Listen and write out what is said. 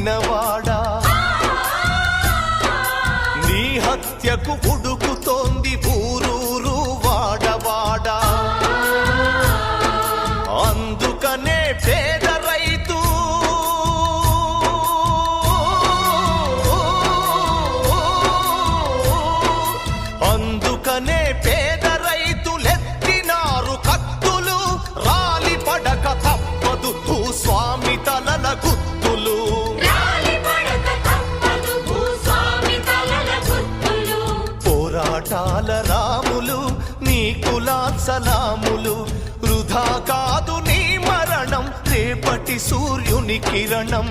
పుట్టినవాడా నీ హత్యకు ఉడుకుతోంది ఊరూరు వాడవాడా అందుకనే పేద రైతు అందుకనే పేద రైతులెత్తినారు కత్తులు రాలి పడక తప్పదు భూస్వామి తలల గుత్తులు పోరాటాల రాములు నీ కులాసలాములు వృధా కాదు నీ మరణం రేపటి సూర్యుని కిరణం